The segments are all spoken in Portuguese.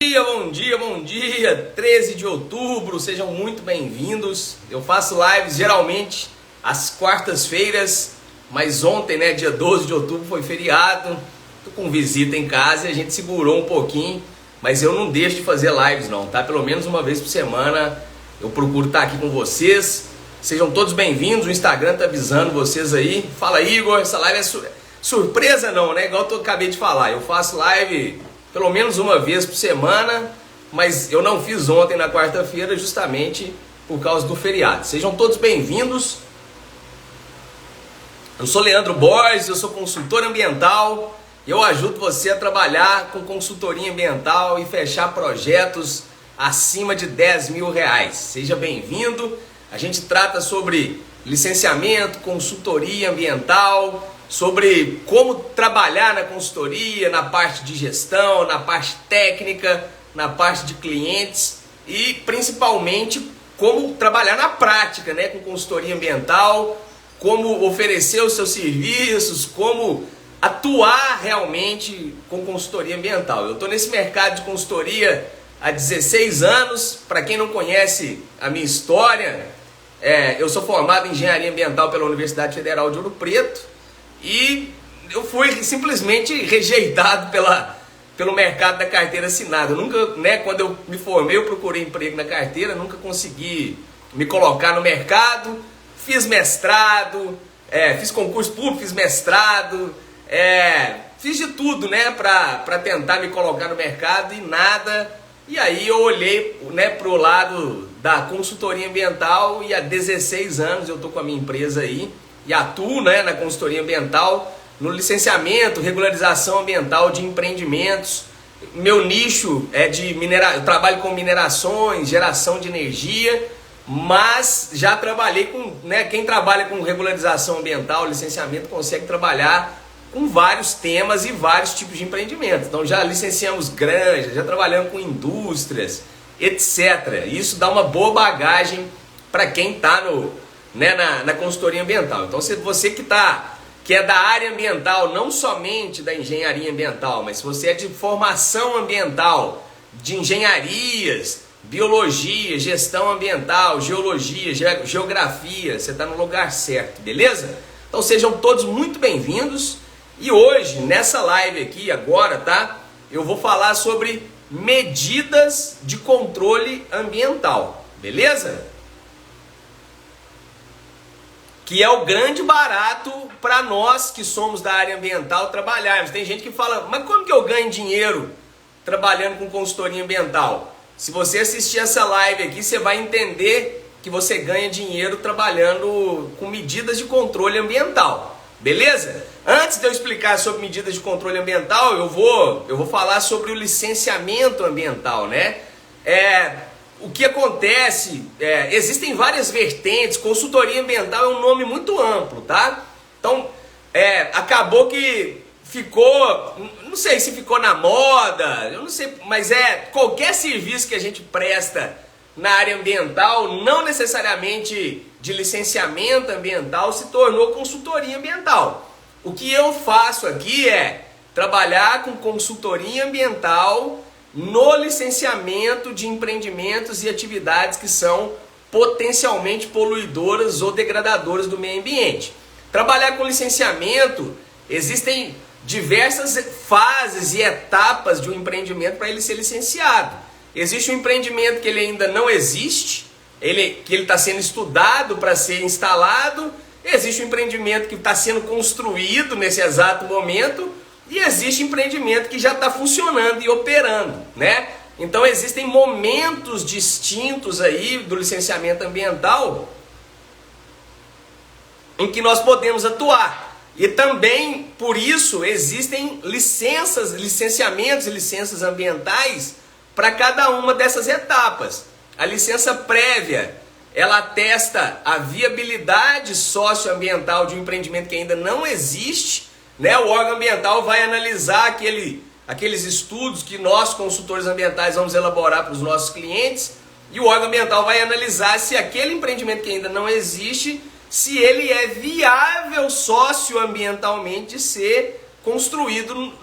Bom dia, bom dia! 13 de outubro, sejam muito bem-vindos. Eu faço lives geralmente às quartas-feiras, mas ontem, dia 12 de outubro, foi feriado. Tô com visita em casa e a gente segurou um pouquinho, mas eu não deixo de fazer lives não, tá? Pelo menos uma vez por semana eu procuro estar aqui com vocês. Sejam todos bem-vindos, o Instagram tá avisando vocês aí. Fala, Igor, essa live é surpresa não, né? Igual eu acabei de falar, eu faço live pelo menos uma vez por semana, mas eu não fiz ontem na quarta-feira justamente por causa do feriado. Sejam todos bem-vindos. Eu sou Leandro Borges, eu sou consultor ambiental e eu ajudo você a trabalhar com consultoria ambiental e fechar projetos acima de R$10.000. Seja bem-vindo. A gente trata sobre licenciamento, consultoria ambiental, sobre como trabalhar na consultoria, na parte de gestão, na parte técnica, na parte de clientes e principalmente como trabalhar na prática, com consultoria ambiental, como oferecer os seus serviços, como atuar realmente com consultoria ambiental. Eu estou nesse mercado de consultoria há 16 anos. Para quem não conhece a minha história, eu sou formado em engenharia ambiental pela Universidade Federal de Ouro Preto. E eu fui simplesmente rejeitado pelo mercado da carteira assinada. Eu nunca, quando eu me formei, eu procurei emprego na carteira, nunca consegui me colocar no mercado. Fiz mestrado, fiz concurso público, fiz mestrado, fiz de tudo, para tentar me colocar no mercado e nada. E aí eu olhei, para o lado da consultoria ambiental e há 16 anos eu estou com a minha empresa aí. E atuo na consultoria ambiental, no licenciamento, regularização ambiental de empreendimentos. Meu nicho é de eu trabalho com minerações, geração de energia, mas já trabalhei com, quem trabalha com regularização ambiental, licenciamento, consegue trabalhar com vários temas e vários tipos de empreendimentos. Então já licenciamos granjas, já trabalhamos com indústrias, etc. Isso dá uma boa bagagem para quem está na consultoria ambiental. Então, se você que é da área ambiental, não somente da engenharia ambiental, mas se você é de formação ambiental, de engenharias, biologia, gestão ambiental, geologia, geografia, você está no lugar certo, beleza? Então sejam todos muito bem-vindos. E hoje, nessa live aqui, agora, eu vou falar sobre medidas de controle ambiental, beleza? Que é o grande barato para nós que somos da área ambiental trabalharmos. Tem gente que fala, mas como que eu ganho dinheiro trabalhando com consultoria ambiental? Se você assistir essa live aqui, você vai entender que você ganha dinheiro trabalhando com medidas de controle ambiental. Beleza? Antes de eu explicar sobre medidas de controle ambiental, eu vou falar sobre o licenciamento ambiental, O que acontece, existem várias vertentes, consultoria ambiental é um nome muito amplo, tá? Então, acabou que ficou, não sei se ficou na moda, eu não sei, mas qualquer serviço que a gente presta na área ambiental, não necessariamente de licenciamento ambiental, se tornou consultoria ambiental. O que eu faço aqui é trabalhar com consultoria ambiental no licenciamento de empreendimentos e atividades que são potencialmente poluidoras ou degradadoras do meio ambiente. Trabalhar com licenciamento, existem diversas fases e etapas de um empreendimento para ele ser licenciado. Existe um empreendimento que ele ainda não existe, que ele está sendo estudado para ser instalado. Existe um empreendimento que está sendo construído nesse exato momento. E existe empreendimento que já está funcionando e operando, Então existem momentos distintos aí do licenciamento ambiental em que nós podemos atuar. E também, por isso, existem licenciamentos e licenças ambientais para cada uma dessas etapas. A licença prévia, ela atesta a viabilidade socioambiental de um empreendimento que ainda não existe. O órgão ambiental vai analisar aqueles estudos que nós, consultores ambientais, vamos elaborar para os nossos clientes, e o órgão ambiental vai analisar se aquele empreendimento que ainda não existe, se ele é viável socioambientalmente de ser construído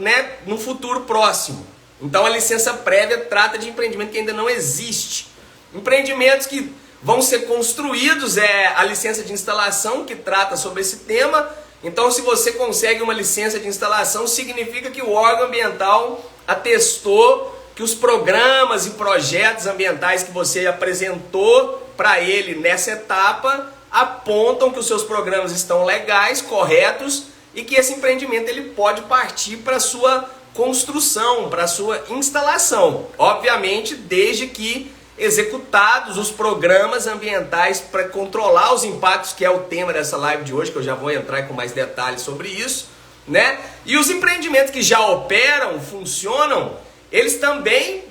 no futuro próximo. Então a licença prévia trata de empreendimento que ainda não existe. Empreendimentos que vão ser construídos é a licença de instalação, que trata sobre esse tema. Então, se você consegue uma licença de instalação, significa que o órgão ambiental atestou que os programas e projetos ambientais que você apresentou para ele nessa etapa apontam que os seus programas estão legais, corretos, e que esse empreendimento ele pode partir para a sua construção, para a sua instalação. Obviamente, desde que executados os programas ambientais para controlar os impactos, que é o tema dessa live de hoje, que eu já vou entrar com mais detalhes sobre isso, né? E os empreendimentos que já operam, funcionam, eles também,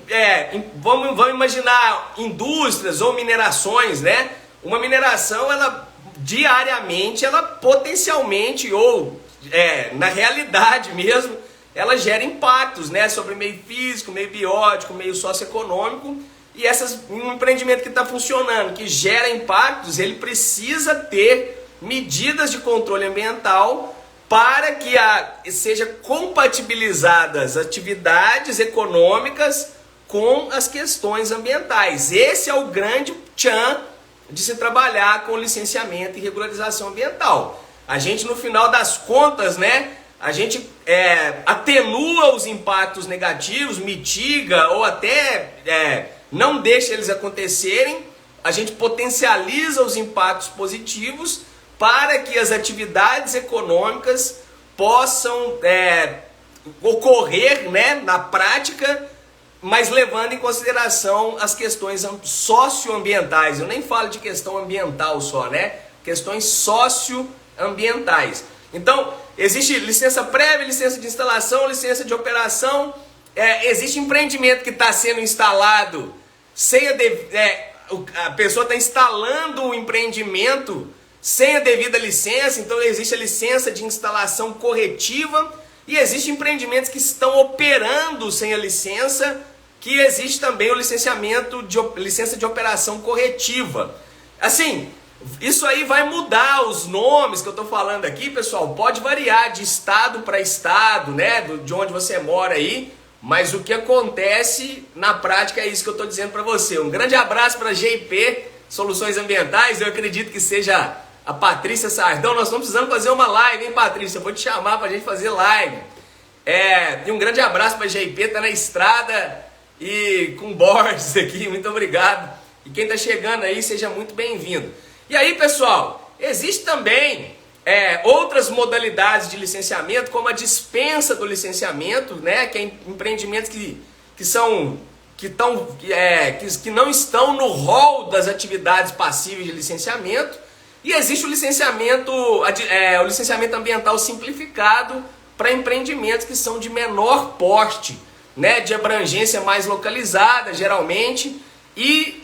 vamos imaginar indústrias ou minerações, né? Uma mineração, ela diariamente, ela potencialmente ou na realidade mesmo, ela gera impactos, né? Sobre meio físico, meio biótico, meio socioeconômico. E um empreendimento que está funcionando, que gera impactos, ele precisa ter medidas de controle ambiental para que seja compatibilizadas atividades econômicas com as questões ambientais. Esse é o grande tchan de se trabalhar com licenciamento e regularização ambiental. A gente, no final das contas, né, a gente atenua os impactos negativos, mitiga ou até não deixa eles acontecerem, a gente potencializa os impactos positivos para que as atividades econômicas possam ocorrer, né, na prática, mas levando em consideração as questões socioambientais. Eu nem falo de questão ambiental só, né? Questões socioambientais. Então, existe licença prévia, licença de instalação, licença de operação. Existe empreendimento que está sendo instalado sem a pessoa está instalando o empreendimento sem a devida licença. Então existe a licença de instalação corretiva e existe empreendimentos que estão operando sem a licença, que existe também o licenciamento de licença de operação corretiva. Assim, isso aí vai mudar os nomes que eu estou falando aqui, pessoal. Pode variar de estado para estado, né? De onde você mora aí. Mas o que acontece na prática é isso que eu estou dizendo para você. Um grande abraço para a GIP Soluções Ambientais. Eu acredito que seja a Patrícia Sardão. Nós estamos precisando fazer uma live, hein, Patrícia? Eu vou te chamar para a gente fazer live. E um grande abraço para a GIP, está na estrada e com Borges aqui. Muito obrigado. E quem está chegando aí, seja muito bem-vindo. E aí, pessoal, existe também outras modalidades de licenciamento, como a dispensa do licenciamento, né, que é empreendimentos que não estão no rol das atividades passíveis de licenciamento. E existe o licenciamento ambiental simplificado para empreendimentos que são de menor porte, né, de abrangência mais localizada, geralmente. E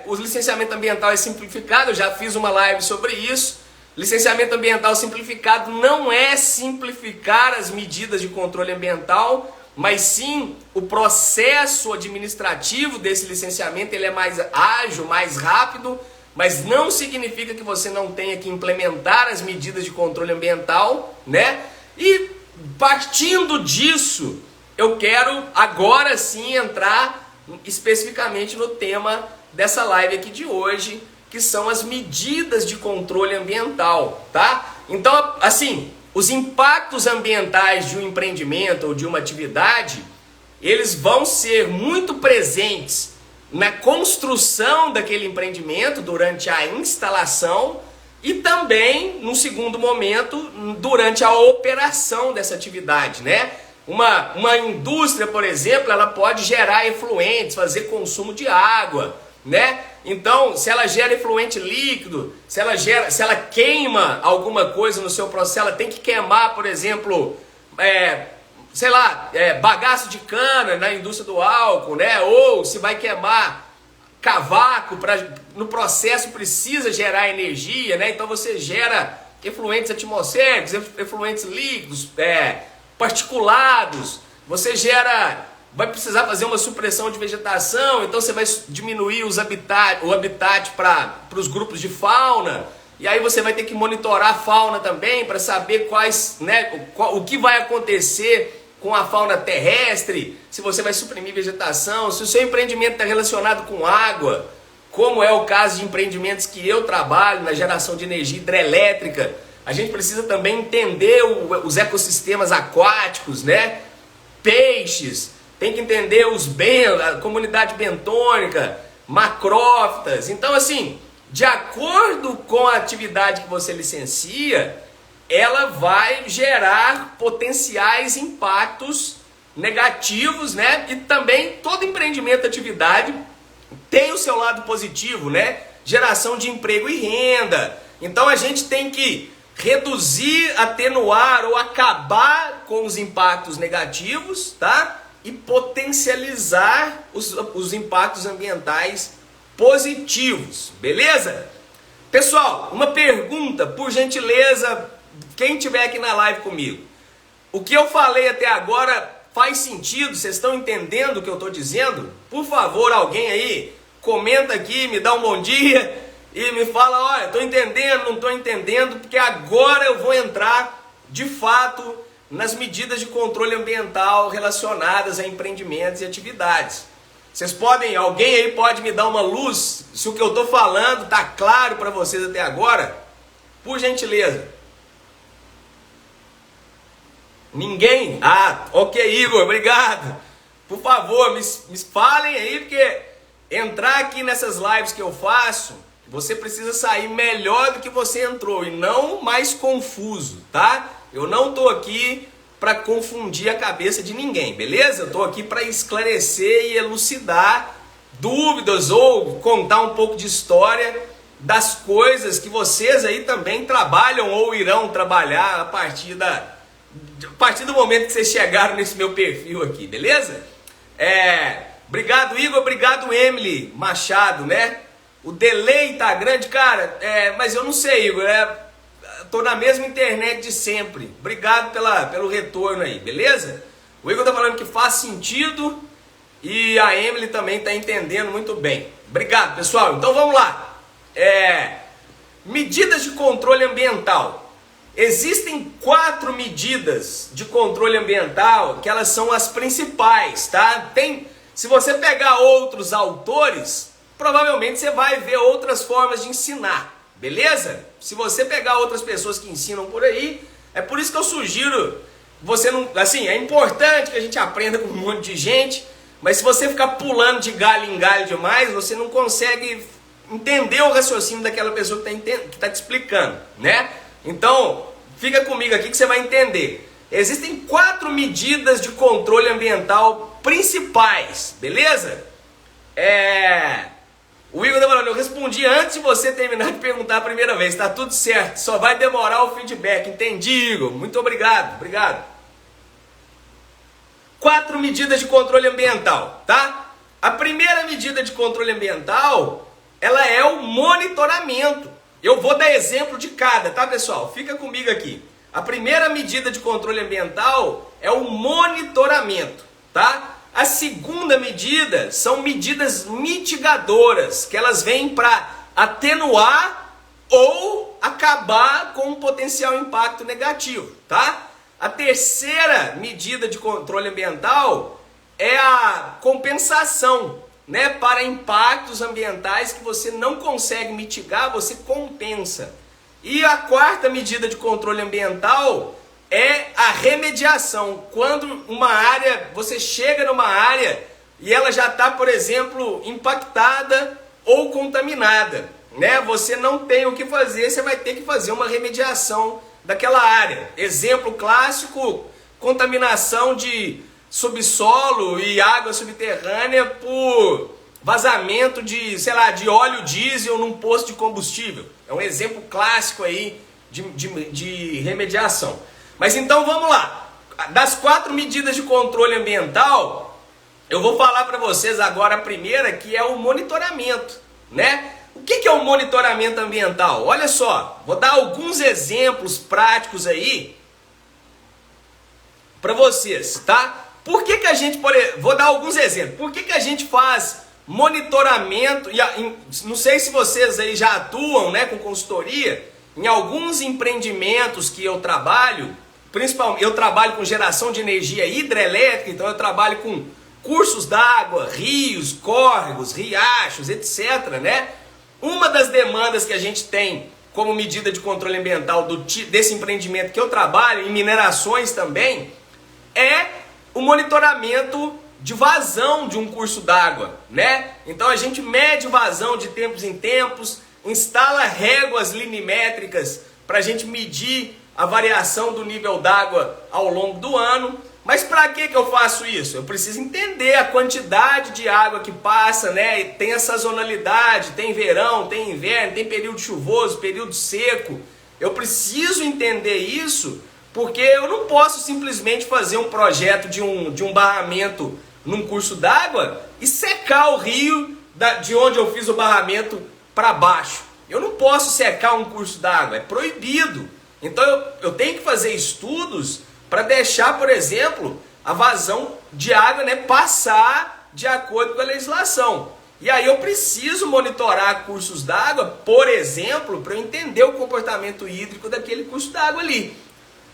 o licenciamento ambiental é simplificado, eu já fiz uma live sobre isso. Licenciamento ambiental simplificado não é simplificar as medidas de controle ambiental, mas sim o processo administrativo desse licenciamento. Ele é mais ágil, mais rápido, mas não significa que você não tenha que implementar as medidas de controle ambiental, né? E partindo disso, eu quero agora sim entrar especificamente no tema dessa live aqui de hoje, que são as medidas de controle ambiental, tá? Então, assim, os impactos ambientais de um empreendimento ou de uma atividade, eles vão ser muito presentes na construção daquele empreendimento, durante a instalação, e também, num segundo momento, durante a operação dessa atividade, né? Uma indústria, por exemplo, ela pode gerar efluentes, fazer consumo de água, né? Então, se ela gera efluente líquido, se ela queima alguma coisa no seu processo, ela tem que queimar, por exemplo, bagaço de cana na indústria do álcool, né? Ou se vai queimar cavaco, no processo precisa gerar energia, né? Então você gera efluentes atmosféricos, efluentes líquidos, particulados, você vai precisar fazer uma supressão de vegetação, então você vai diminuir o habitat para os grupos de fauna, e aí você vai ter que monitorar a fauna também para saber o que vai acontecer com a fauna terrestre, se você vai suprimir vegetação, se o seu empreendimento está relacionado com água, como é o caso de empreendimentos que eu trabalho na geração de energia hidrelétrica. A gente precisa também entender os ecossistemas aquáticos, né? Peixes, tem que entender a comunidade bentônica, macrófitas. Então, assim, de acordo com a atividade que você licencia, ela vai gerar potenciais impactos negativos, né? E também todo empreendimento, atividade tem o seu lado positivo, né? Geração de emprego e renda. Então a gente tem que reduzir, atenuar ou acabar com os impactos negativos, tá? E potencializar os impactos ambientais positivos, beleza? Pessoal, uma pergunta, por gentileza, quem estiver aqui na live comigo. O que eu falei até agora faz sentido? Vocês estão entendendo o que eu estou dizendo? Por favor, alguém aí, comenta aqui, me dá um bom dia e me fala, olha, estou entendendo, não estou entendendo, porque agora eu vou entrar, de fato, nas medidas de controle ambiental relacionadas a empreendimentos e atividades. Vocês podem, alguém aí pode me dar uma luz, se o que eu estou falando está claro para vocês até agora? Por gentileza. Ninguém? Ah, ok, Igor, obrigado. Por favor, me falem aí, porque entrar aqui nessas lives que eu faço, você precisa sair melhor do que você entrou e não mais confuso, tá? Eu não estou aqui para confundir a cabeça de ninguém, beleza? Eu estou aqui para esclarecer e elucidar dúvidas ou contar um pouco de história das coisas que vocês aí também trabalham ou irão trabalhar a partir do momento que vocês chegaram nesse meu perfil aqui, beleza? Obrigado, Igor, obrigado, Emily Machado, né? O delay tá grande, cara, mas eu não sei, Igor, tô na mesma internet de sempre. Obrigado pelo retorno aí, beleza? O Igor tá falando que faz sentido e a Emily também tá entendendo muito bem. Obrigado, pessoal. Então vamos lá. Medidas de controle ambiental. Existem 4 medidas de controle ambiental que elas são as principais, tá? Se você pegar outros autores, provavelmente você vai ver outras formas de ensinar, beleza? Se você pegar outras pessoas que ensinam por aí, é por isso que eu sugiro, você não, assim, é importante que a gente aprenda com um monte de gente, mas se você ficar pulando de galho em galho demais, você não consegue entender o raciocínio daquela pessoa que está te explicando, né? Então, fica comigo aqui que você vai entender. Existem 4 medidas de controle ambiental principais, beleza? O Igor tá falando, eu respondi antes de você terminar de perguntar a primeira vez, tá tudo certo, só vai demorar o feedback, entendi, Igor, muito obrigado, obrigado. 4 medidas de controle ambiental, tá? A primeira medida de controle ambiental, ela é o monitoramento. Eu vou dar exemplo de cada, tá, pessoal? Fica comigo aqui. A primeira medida de controle ambiental é o monitoramento, tá? A segunda medida são medidas mitigadoras, que elas vêm para atenuar ou acabar com um potencial impacto negativo, tá? A terceira medida de controle ambiental é a compensação, né? Para impactos ambientais que você não consegue mitigar, você compensa. E a quarta medida de controle ambiental é a remediação. Quando você chega numa área e ela já está, por exemplo, impactada ou contaminada, né? Você não tem o que fazer, você vai ter que fazer uma remediação daquela área. Exemplo clássico, contaminação de subsolo e água subterrânea por vazamento de, sei lá, de óleo diesel num posto de combustível. É um exemplo clássico aí de remediação. Mas então vamos lá. Das 4 medidas de controle ambiental, eu vou falar para vocês agora a primeira, que é o monitoramento, né? O que é o monitoramento ambiental? Olha só, vou dar alguns exemplos práticos aí para vocês, tá? Por que a gente, vou dar alguns exemplos. Por que a gente faz monitoramento? Não sei se vocês aí já atuam, né, com consultoria. Em alguns empreendimentos que eu trabalho, principalmente eu trabalho com geração de energia hidrelétrica, então eu trabalho com cursos d'água, rios, córregos, riachos, etc, né? Uma das demandas que a gente tem como medida de controle ambiental desse empreendimento que eu trabalho, em minerações também, é o monitoramento de vazão de um curso d'água, né? Então a gente mede vazão de tempos em tempos, instala réguas linimétricas para a gente medir a variação do nível d'água ao longo do ano. Mas para que eu faço isso? Eu preciso entender a quantidade de água que passa, né? Tem a sazonalidade, tem verão, tem inverno, tem período chuvoso, período seco. Eu preciso entender isso porque eu não posso simplesmente fazer um projeto de um barramento num curso d'água e secar o rio de onde eu fiz o barramento para baixo. Eu não posso secar um curso d'água, é proibido. Então eu tenho que fazer estudos para deixar, por exemplo, a vazão de água, né, passar de acordo com a legislação. E aí eu preciso monitorar cursos d'água, por exemplo, para eu entender o comportamento hídrico daquele curso d'água ali.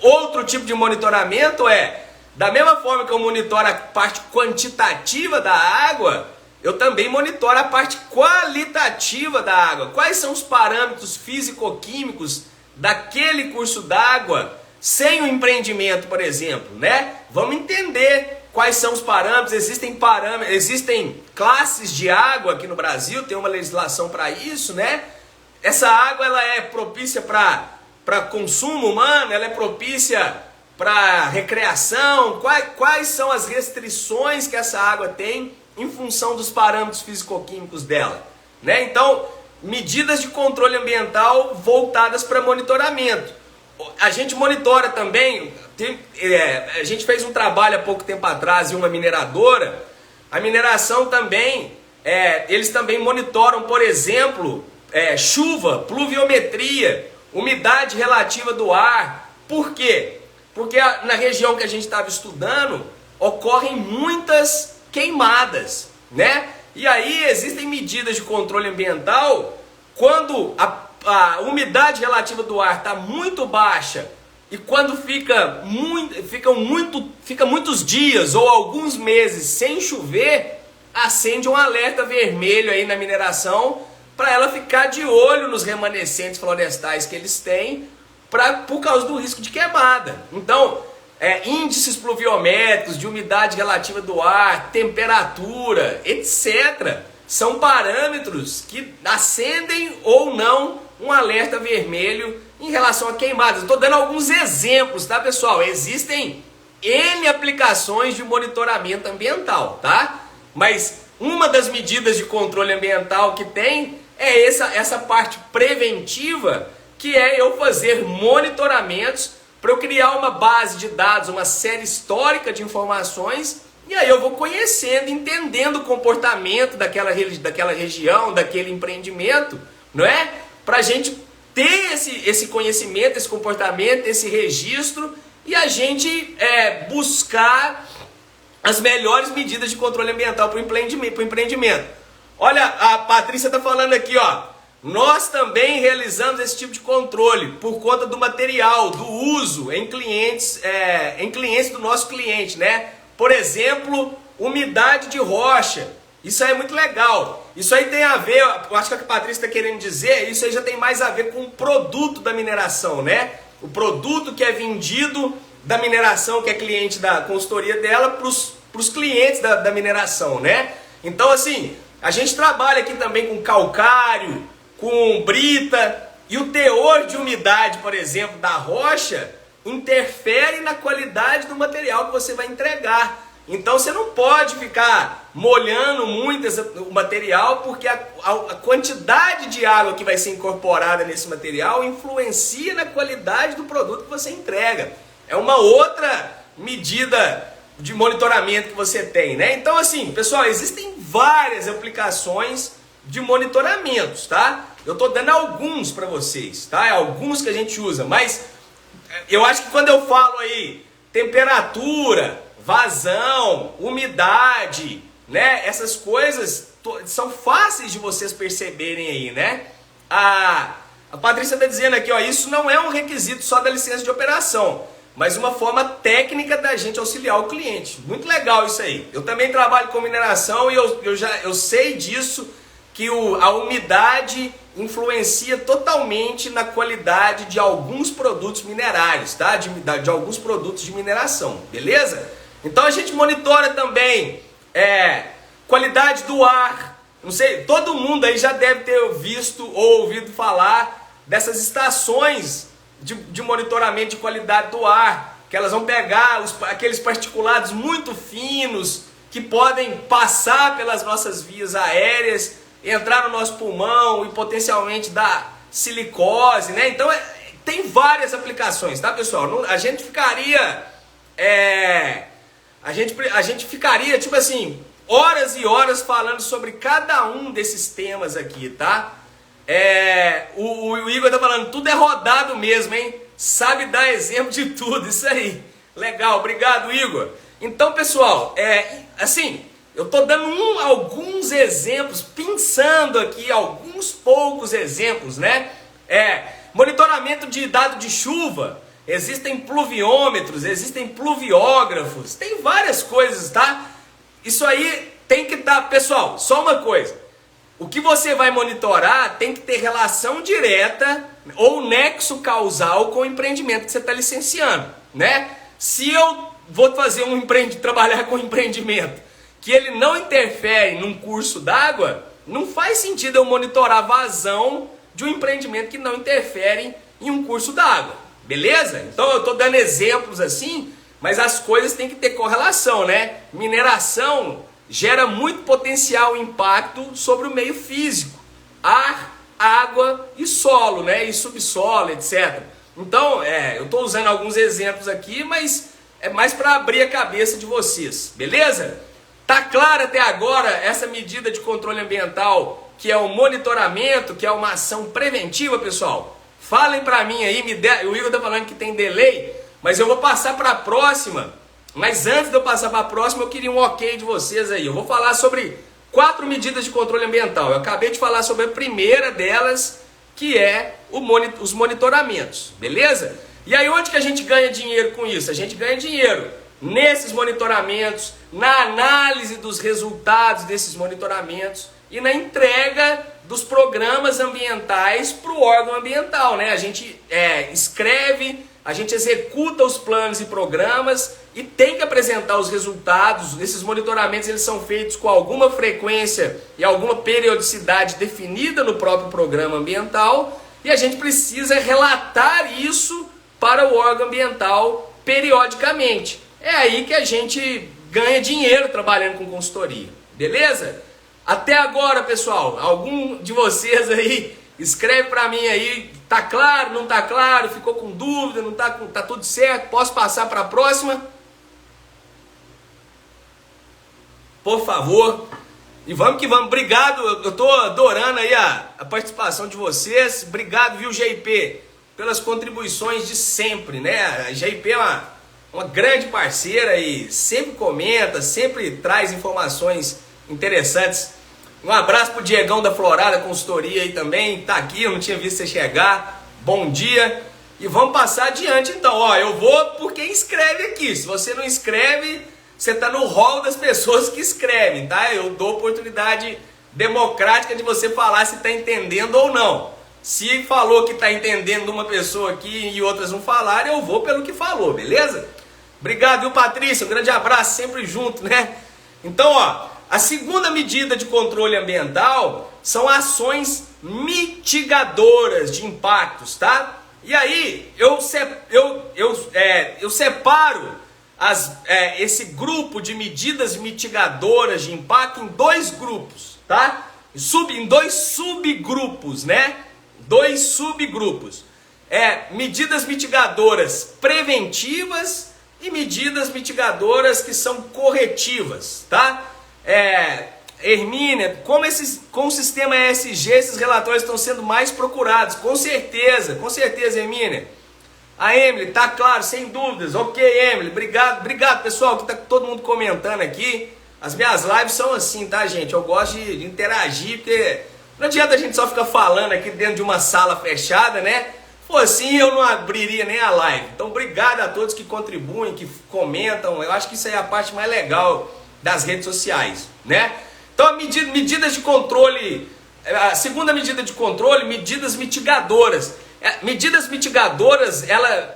Outro tipo de monitoramento é, da mesma forma que eu monitoro a parte quantitativa da água, eu também monitoro a parte qualitativa da água. Quais são os parâmetros físico-químicos daquele curso d'água sem o empreendimento, por exemplo, né? Vamos entender quais são os parâmetros. Existem classes de água aqui no Brasil, tem uma legislação para isso, né? Essa água ela é propícia para consumo humano, ela é propícia para recreação. Quais são as restrições que essa água tem em função dos parâmetros físico-químicos dela, né? Então, medidas de controle ambiental voltadas para monitoramento. A gente monitora também, a gente fez um trabalho há pouco tempo atrás em uma mineradora. A mineração também, eles também monitoram, por exemplo, chuva, pluviometria, umidade relativa do ar. Por quê? Porque na região que a gente estava estudando, ocorrem muitas queimadas, né? E aí existem medidas de controle ambiental quando a umidade relativa do ar está muito baixa e quando fica muitos dias ou alguns meses sem chover, acende um alerta vermelho aí na mineração para ela ficar de olho nos remanescentes florestais que eles têm por causa do risco de queimada. Então, índices pluviométricos, de umidade relativa do ar, temperatura, etc., são parâmetros que acendem ou não um alerta vermelho em relação a queimadas. Estou dando alguns exemplos, tá, pessoal? Existem N aplicações de monitoramento ambiental, tá? Mas uma das medidas de controle ambiental que tem é essa parte preventiva, que é eu fazer monitoramentos para eu criar uma base de dados, uma série histórica de informações, e aí eu vou conhecendo, entendendo o comportamento daquela região, daquele empreendimento, não é? Para a gente ter esse conhecimento, esse comportamento, esse registro, e a gente buscar as melhores medidas de controle ambiental para o empreendimento. Olha, a Patrícia está falando aqui, ó. Nós também realizamos esse tipo de controle por conta do material, do uso em clientes do nosso cliente, né? Por exemplo, umidade de rocha. Isso aí é muito legal. Isso aí tem a ver, eu acho que a Patrícia está querendo dizer, isso aí já tem mais a ver com o produto da mineração, né? O produto que é vendido da mineração, que é cliente da consultoria dela, para os clientes da mineração, né? Então, assim, a gente trabalha aqui também com calcário, com brita, e o teor de umidade, por exemplo, da rocha interfere na qualidade do material que você vai entregar. Então você não pode ficar molhando muito o material, porque a quantidade de água que vai ser incorporada nesse material influencia na qualidade do produto que você entrega. É uma outra medida de monitoramento que você tem, né? Então, assim, pessoal, existem várias aplicações de monitoramentos, tá? Eu tô dando alguns para vocês, tá? Alguns que a gente usa, mas eu acho que quando eu falo aí temperatura, vazão, umidade, né? Essas coisas são fáceis de vocês perceberem aí, né? A Patrícia está dizendo aqui, ó, isso não é um requisito só da licença de operação. mas uma forma técnica da gente auxiliar o cliente. Muito legal isso aí. Eu também trabalho com mineração e eu sei disso, que a umidade influencia totalmente na qualidade de alguns produtos minerários, tá? De alguns produtos de mineração, beleza? Então a gente monitora também qualidade do ar. Não sei, todo mundo aí já deve ter visto ou ouvido falar dessas estações de monitoramento de qualidade do ar, que elas vão pegar aqueles particulados muito finos que podem passar pelas nossas vias aéreas, entrar no nosso pulmão e potencialmente dar silicose, né? Então tem várias aplicações, tá, pessoal? A gente ficaria tipo assim, horas e horas falando sobre cada um desses temas aqui, tá? O Igor tá falando, tudo é rodado mesmo, hein? Sabe dar exemplo de tudo, isso aí. Legal, obrigado, Igor. Então, pessoal, assim, eu tô dando alguns exemplos, pensando aqui alguns poucos exemplos, né? Monitoramento de dado de chuva, existem pluviômetros, existem pluviógrafos, tem várias coisas, tá? Isso aí tem que estar, pessoal, só uma coisa. O que você vai monitorar tem que ter relação direta ou nexo causal com o empreendimento que você está licenciando, né? Se eu vou fazer trabalhar com um empreendimento que ele não interfere num curso d'água, não faz sentido eu monitorar a vazão de um empreendimento que não interfere em um curso d'água, beleza? Então eu estou dando exemplos assim, mas as coisas têm que ter correlação, né? Mineração gera muito potencial impacto sobre o meio físico, ar, água e solo, né? E subsolo, etc. Então, eu estou usando alguns exemplos aqui, mas é mais para abrir a cabeça de vocês, beleza? Tá claro até agora essa medida de controle ambiental, que é o monitoramento, que é uma ação preventiva, pessoal? Falem para mim aí, o Igor tá falando que tem delay, mas eu vou passar para a próxima. Mas antes de eu passar para a próxima, eu queria um ok de vocês aí. Eu vou falar sobre 4 medidas de controle ambiental. Eu acabei de falar sobre a primeira delas, que é os monitoramentos, beleza? E aí onde que a gente ganha dinheiro com isso? A gente ganha dinheiro nesses monitoramentos, na análise dos resultados desses monitoramentos e na entrega dos programas ambientais para o órgão ambiental, né? A gente escreve, a gente executa os planos e programas e tem que apresentar os resultados. Esses monitoramentos eles são feitos com alguma frequência e alguma periodicidade definida no próprio programa ambiental e a gente precisa relatar isso para o órgão ambiental periodicamente. É aí que a gente ganha dinheiro trabalhando com consultoria, beleza? Até agora, pessoal, algum de vocês aí, escreve para mim aí, tá claro, não tá claro, ficou com dúvida, não tá tudo certo, posso passar para a próxima? Por favor. E vamos que vamos, obrigado, eu tô adorando aí a participação de vocês, obrigado, viu, GIP, pelas contribuições de sempre, né? A GIP é uma grande parceira e sempre comenta, sempre traz informações interessantes. Um abraço pro Diegão da Florada Consultoria aí também, tá aqui, eu não tinha visto você chegar, bom dia. E vamos passar adiante então, ó, eu vou por quem escreve aqui, se você não escreve, você tá no hall das pessoas que escrevem, tá? Eu dou oportunidade democrática de você falar se tá entendendo ou não. Se falou que tá entendendo uma pessoa aqui e outras não falaram, eu vou pelo que falou, beleza? Obrigado, viu, Patrícia? Um grande abraço, sempre junto, né? Então, ó, a segunda medida de controle ambiental são ações mitigadoras de impactos, tá? E aí, eu separo esse grupo de medidas mitigadoras de impacto em 2 grupos, tá? Em 2 subgrupos, né? 2 subgrupos. Medidas mitigadoras preventivas e medidas mitigadoras que são corretivas, tá? Hermínia, com o sistema ESG, esses relatórios estão sendo mais procurados, com certeza, Hermínia. A Emily, tá claro, sem dúvidas, ok, Emily, obrigado pessoal, que tá todo mundo comentando aqui. As minhas lives são assim, tá, gente? Eu gosto de interagir, porque não adianta a gente só ficar falando aqui dentro de uma sala fechada, né? for assim, eu não abriria nem a live. Então, obrigado a todos que contribuem, que comentam. Eu acho que isso aí é a parte mais legal das redes sociais, né? Então, medidas de controle, a segunda medida de controle, medidas mitigadoras. Medidas mitigadoras,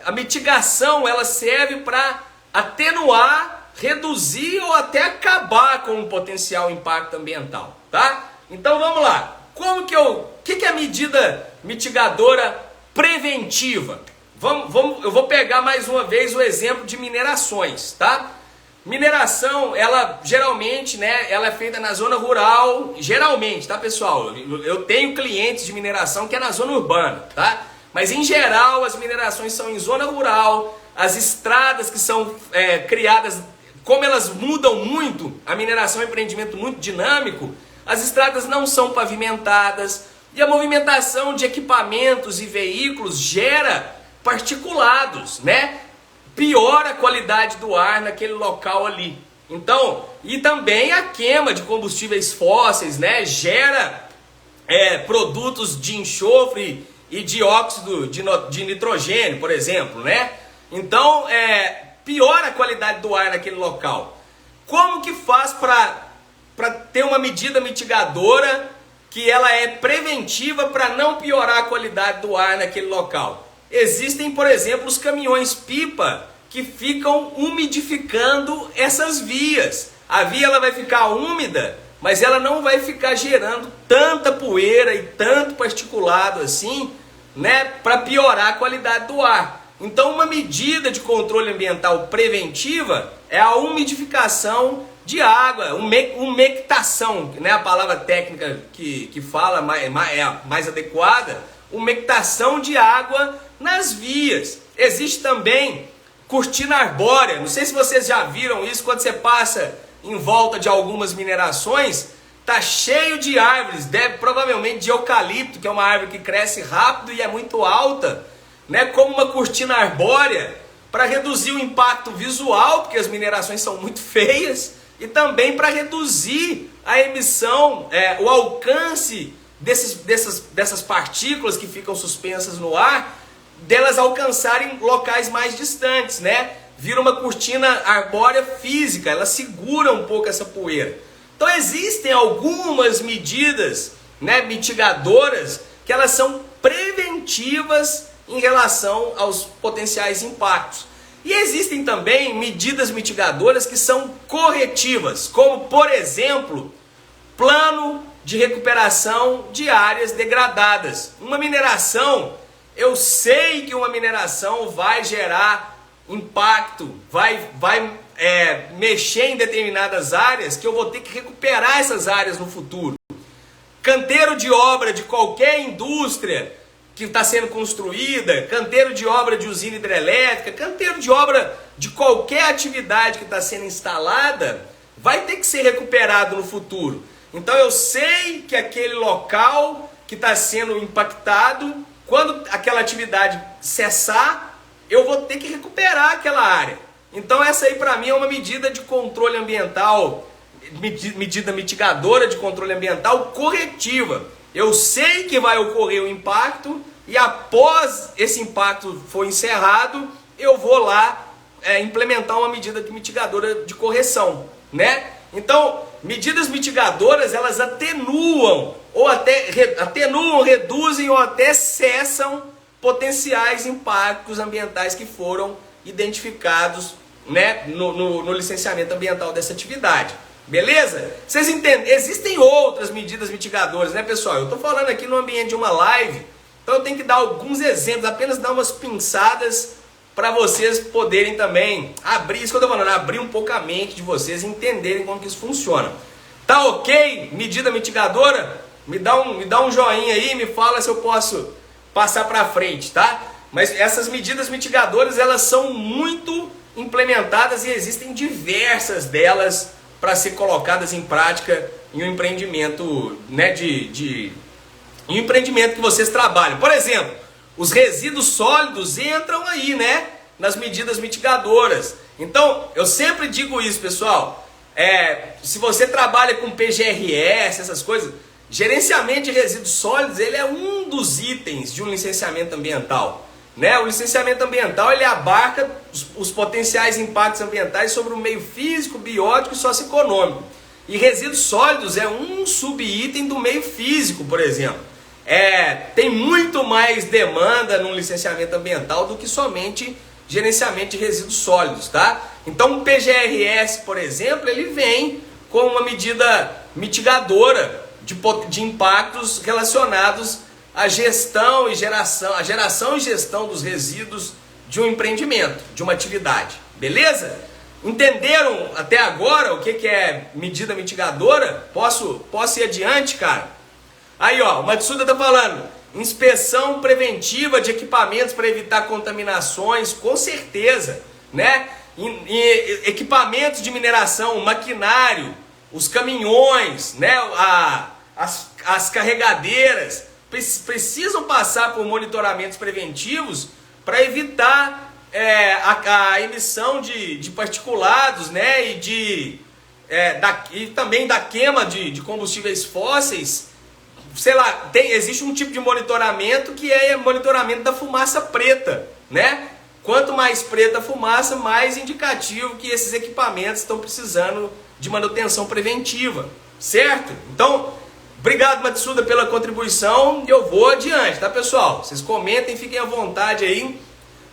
a mitigação, ela serve para atenuar, reduzir ou até acabar com um potencial impacto ambiental, tá? Então, vamos lá. O que é a medida mitigadora preventiva? Eu vou pegar mais uma vez o exemplo de minerações, tá? Mineração, ela geralmente, né, ela é feita na zona rural, geralmente, tá, pessoal? Eu tenho clientes de mineração que é na zona urbana, tá? Mas em geral as minerações são em zona rural, as estradas que são criadas, como elas mudam muito, a mineração é um empreendimento muito dinâmico, as estradas não são pavimentadas e a movimentação de equipamentos e veículos gera particulados, né? Piora a qualidade do ar naquele local ali. Então, e também a queima de combustíveis fósseis, né? Gera produtos de enxofre e dióxido de nitrogênio, por exemplo, né? Então, piora a qualidade do ar naquele local. Como que faz para ter uma medida mitigadora que ela é preventiva para não piorar a qualidade do ar naquele local? Existem, por exemplo, os caminhões-pipa que ficam umidificando essas vias. A via ela vai ficar úmida, mas ela não vai ficar gerando tanta poeira e tanto particulado assim, né, para piorar a qualidade do ar. Então, uma medida de controle ambiental preventiva é a umidificação de água, umectação, né, a palavra técnica que fala é a mais adequada, umectação de água nas vias. Existe também cortina arbórea. Não sei se vocês já viram isso, quando você passa em volta de algumas minerações, tá cheio de árvores, provavelmente de eucalipto, que é uma árvore que cresce rápido e é muito alta, né, como uma cortina arbórea, para reduzir o impacto visual, porque as minerações são muito feias, e também para reduzir a emissão, o alcance dessas partículas que ficam suspensas no ar, delas alcançarem locais mais distantes, né? Vira uma cortina arbórea física, ela segura um pouco essa poeira. Então existem algumas medidas, né, mitigadoras que elas são preventivas em relação aos potenciais impactos. E existem também medidas mitigadoras que são corretivas, como por exemplo, plano de recuperação de áreas degradadas. Uma mineração, eu sei que uma mineração vai gerar impacto, vai mexer em determinadas áreas que eu vou ter que recuperar essas áreas no futuro. Canteiro de obra de qualquer indústria que está sendo construída, canteiro de obra de usina hidrelétrica, canteiro de obra de qualquer atividade que está sendo instalada, vai ter que ser recuperado no futuro. Então eu sei que aquele local que está sendo impactado, quando aquela atividade cessar, eu vou ter que recuperar aquela área. Então essa aí para mim é uma medida de controle ambiental, medida mitigadora de controle ambiental corretiva. Eu sei que vai ocorrer um impacto e após esse impacto for encerrado, eu vou lá implementar uma medida mitigadora de correção, né? Então, medidas mitigadoras, elas atenuam, reduzem ou até cessam potenciais impactos ambientais que foram identificados, né, no licenciamento ambiental dessa atividade. Beleza? Vocês entendem? Existem outras medidas mitigadoras, né, pessoal? Eu estou falando aqui no ambiente de uma live, então eu tenho que dar alguns exemplos, apenas dar umas pinçadas para vocês poderem também abrir, isso que eu estou falando, abrir um pouco a mente de vocês e entenderem como que isso funciona. Tá ok? Medida mitigadora? Me dá um joinha aí, me fala se eu posso passar para frente, tá? Mas essas medidas mitigadoras, elas são muito implementadas e existem diversas delas para ser colocadas em prática em um empreendimento, né, em um empreendimento que vocês trabalham. Por exemplo, os resíduos sólidos entram aí, né, nas medidas mitigadoras. Então, eu sempre digo isso, pessoal. Se você trabalha com PGRS, essas coisas, Gerenciamento de resíduos sólidos, ele é um dos itens de um licenciamento ambiental, né? O licenciamento ambiental, ele abarca os potenciais impactos ambientais sobre o meio físico, biótico e socioeconômico. E resíduos sólidos é um subitem do meio físico, por exemplo. Tem muito mais demanda no licenciamento ambiental do que somente gerenciamento de resíduos sólidos, tá? Então o PGRS, por exemplo, ele vem com uma medida mitigadora de impactos relacionados à geração e gestão dos resíduos de um empreendimento, de uma atividade, beleza? Entenderam até agora o que é medida mitigadora? Posso ir adiante, cara? Aí, ó, o Matsuda tá falando, inspeção preventiva de equipamentos para evitar contaminações, com certeza, né? Equipamentos de mineração, maquinário, os caminhões, né? As carregadeiras precisam passar por monitoramentos preventivos para evitar a emissão de particulados, né? E também da queima de combustíveis fósseis. Sei lá, existe um tipo de monitoramento que é monitoramento da fumaça preta, né? Quanto mais preta a fumaça, mais indicativo que esses equipamentos estão precisando de manutenção preventiva, certo? Então, obrigado, Matsuda, pela contribuição e eu vou adiante, tá, pessoal? Vocês comentem, fiquem à vontade aí.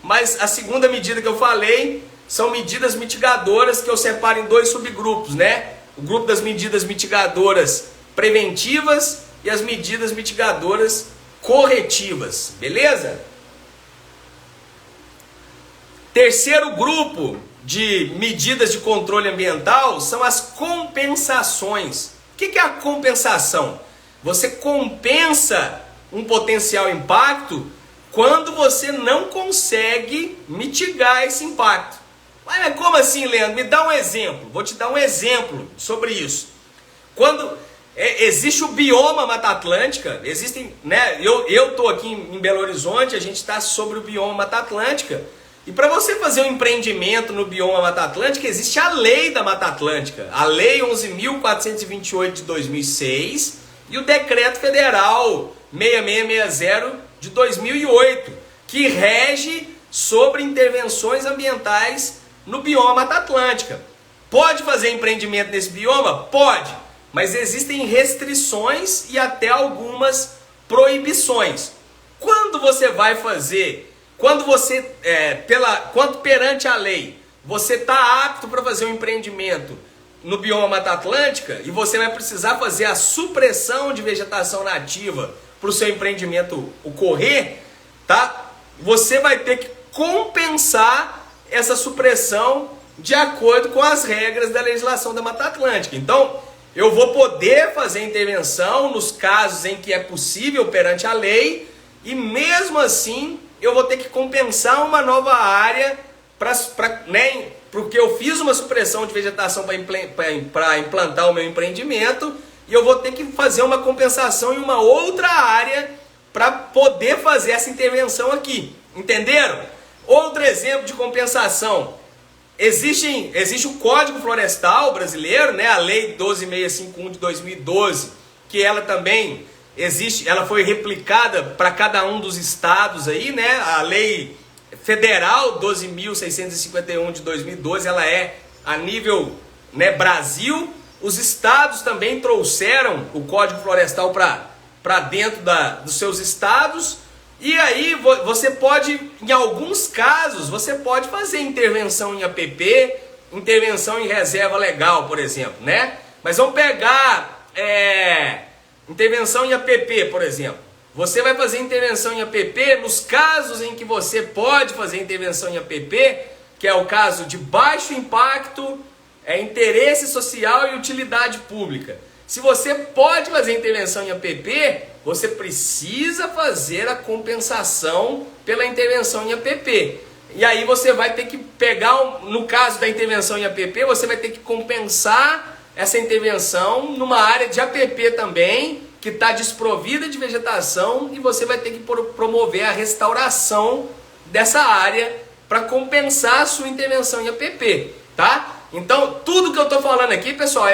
Mas a segunda medida que eu falei são medidas mitigadoras que eu separo em dois subgrupos, né? O grupo das medidas mitigadoras preventivas e as medidas mitigadoras corretivas, beleza? Terceiro grupo de medidas de controle ambiental são as compensações. O que é a compensação? Você compensa um potencial impacto quando você não consegue mitigar esse impacto. Mas como assim, Leandro? Me dá um exemplo. Vou te dar um exemplo sobre isso. Quando existe o bioma Mata Atlântica, existem, né? Eu estou aqui em Belo Horizonte, a gente está sobre o bioma Mata Atlântica. E para você fazer um empreendimento no bioma Mata Atlântica, existe a lei da Mata Atlântica, a Lei 11.428 de 2006 e o Decreto Federal 6660 de 2008, que rege sobre intervenções ambientais no bioma Mata Atlântica. Pode fazer empreendimento nesse bioma? Pode, mas existem restrições e até algumas proibições. Quando você vai fazer, quando perante a lei, você está apto para fazer um empreendimento no bioma Mata Atlântica e você vai precisar fazer a supressão de vegetação nativa para o seu empreendimento ocorrer, tá? Você vai ter que compensar essa supressão de acordo com as regras da legislação da Mata Atlântica. Então, eu vou poder fazer intervenção nos casos em que é possível perante a lei e mesmo assim eu vou ter que compensar uma nova área porque eu fiz uma supressão de vegetação para implantar o meu empreendimento e eu vou ter que fazer uma compensação em uma outra área para poder fazer essa intervenção aqui. Entenderam? Outro exemplo de compensação. Existe o Código Florestal brasileiro, né? A Lei 12.651 de 2012, que ela também existe, ela foi replicada para cada um dos estados aí, né? A Lei Federal 12.651 de 2012, ela é a nível, né, Brasil. Os estados também trouxeram o Código Florestal para dentro dos seus estados. E aí você pode, em alguns casos, você pode fazer intervenção em APP, intervenção em reserva legal, por exemplo, né? Mas vamos pegar intervenção em APP, por exemplo. Você vai fazer intervenção em APP nos casos em que você pode fazer intervenção em APP, que é o caso de baixo impacto, interesse social e utilidade pública. Se você pode fazer intervenção em APP, você precisa fazer a compensação pela intervenção em APP. E aí você vai ter que pegar, no caso da intervenção em APP, você vai ter que compensar essa intervenção numa área de APP também, que está desprovida de vegetação, e você vai ter que promover a restauração dessa área para compensar a sua intervenção em APP, tá? Então, tudo que eu estou falando aqui, pessoal,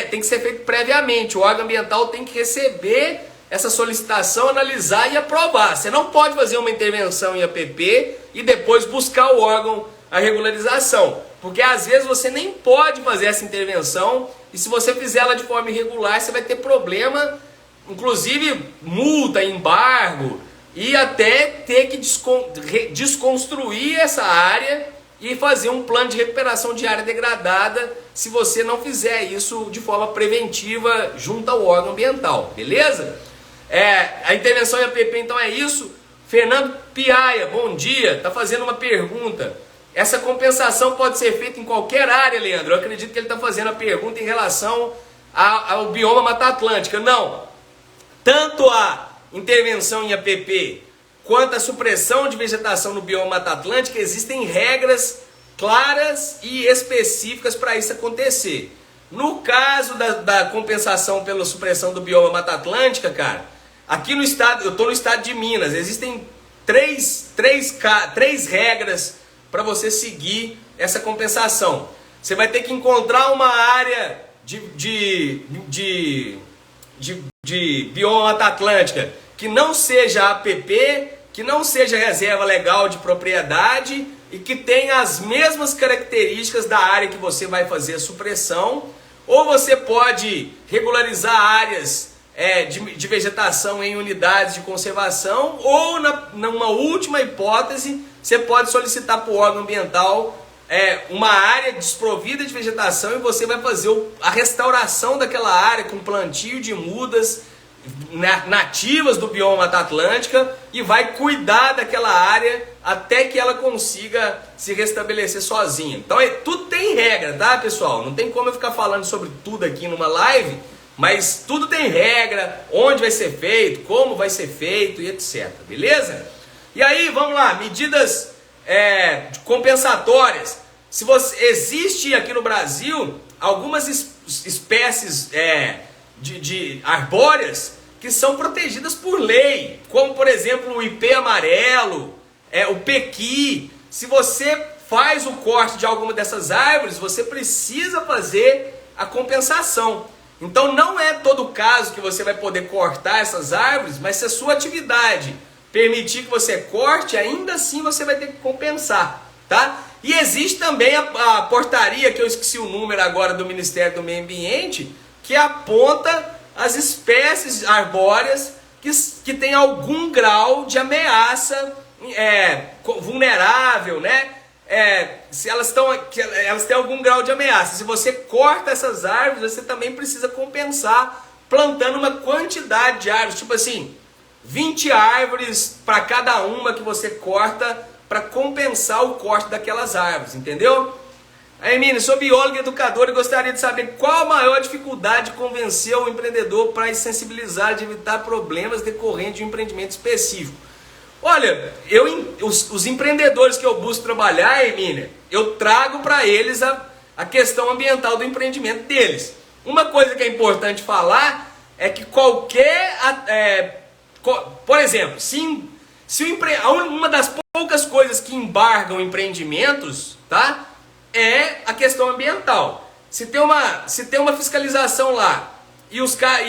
tem que ser feito previamente. O órgão ambiental tem que receber essa solicitação, analisar e aprovar. Você não pode fazer uma intervenção em APP e depois buscar o órgão a regularização, porque às vezes você nem pode fazer essa intervenção e se você fizer ela de forma irregular, você vai ter problema, inclusive multa, embargo e até ter que desconstruir essa área e fazer um plano de recuperação de área degradada se você não fizer isso de forma preventiva junto ao órgão ambiental, beleza? A intervenção em APP então é isso. Fernando Piaia, bom dia, está fazendo uma pergunta. Essa compensação pode ser feita em qualquer área, Leandro? Eu acredito que ele está fazendo a pergunta em relação ao bioma Mata Atlântica. Não, tanto a intervenção em APP quanto a supressão de vegetação no bioma Mata Atlântica, existem regras claras e específicas para isso acontecer. No caso da compensação pela supressão do bioma Mata Atlântica, cara, aqui no estado, eu estou no estado de Minas, existem três regras para você seguir essa compensação. Você vai ter que encontrar uma área de bioma Mata Atlântica que não seja APP, que não seja reserva legal de propriedade e que tenha as mesmas características da área que você vai fazer a supressão, ou você pode regularizar áreas de vegetação em unidades de conservação, ou numa última hipótese, você pode solicitar para o órgão ambiental uma área desprovida de vegetação e você vai fazer a restauração daquela área com plantio de mudas nativas do bioma Mata Atlântica e vai cuidar daquela área até que ela consiga se restabelecer sozinha. Então tudo tem regra, tá, pessoal? Não tem como eu ficar falando sobre tudo aqui numa live, mas tudo tem regra, onde vai ser feito, como vai ser feito e etc, beleza? E aí, vamos lá, medidas compensatórias. Existe aqui no Brasil algumas espécies de arbóreas que são protegidas por lei, como por exemplo o ipê amarelo, o pequi. Se você faz o corte de alguma dessas árvores, você precisa fazer a compensação. Então não é todo caso que você vai poder cortar essas árvores, mas se a sua atividade permitir que você corte, ainda assim você vai ter que compensar, tá? E existe também a portaria, que eu esqueci o número agora, do Ministério do Meio Ambiente, que aponta as espécies arbóreas que têm algum grau de ameaça vulnerável, né? Se elas têm algum grau de ameaça. Se você corta essas árvores, você também precisa compensar plantando uma quantidade de árvores, tipo assim, 20 árvores para cada uma que você corta para compensar o corte daquelas árvores, entendeu? Aí, Mini, sou biólogo e educador e gostaria de saber qual a maior dificuldade de convencer o empreendedor para sensibilizar, de evitar problemas decorrentes de um empreendimento específico. Olha, os empreendedores que eu busco trabalhar, Emília, eu trago para eles a questão ambiental do empreendimento deles. Uma coisa que é importante falar é que por exemplo, uma das poucas coisas que embargam empreendimentos, tá, é a questão ambiental. Se tem uma fiscalização lá e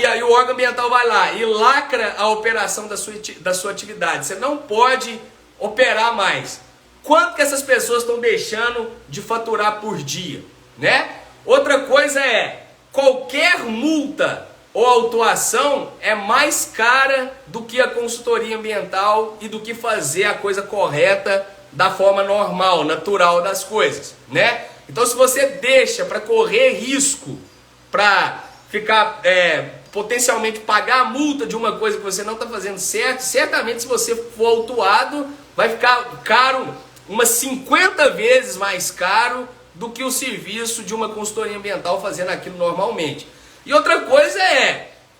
aí o órgão ambiental vai lá e lacra a operação da sua atividade, você não pode operar mais. Quanto que essas pessoas estão deixando de faturar por dia, né? Outra coisa qualquer multa ou autuação é mais cara do que a consultoria ambiental e do que fazer a coisa correta da forma normal, natural das coisas, né? Então, se você deixa para correr risco, para ficar potencialmente pagar a multa de uma coisa que você não está fazendo certo, certamente se você for autuado, vai ficar caro, umas 50 vezes mais caro do que o serviço de uma consultoria ambiental fazendo aquilo normalmente. E outra coisa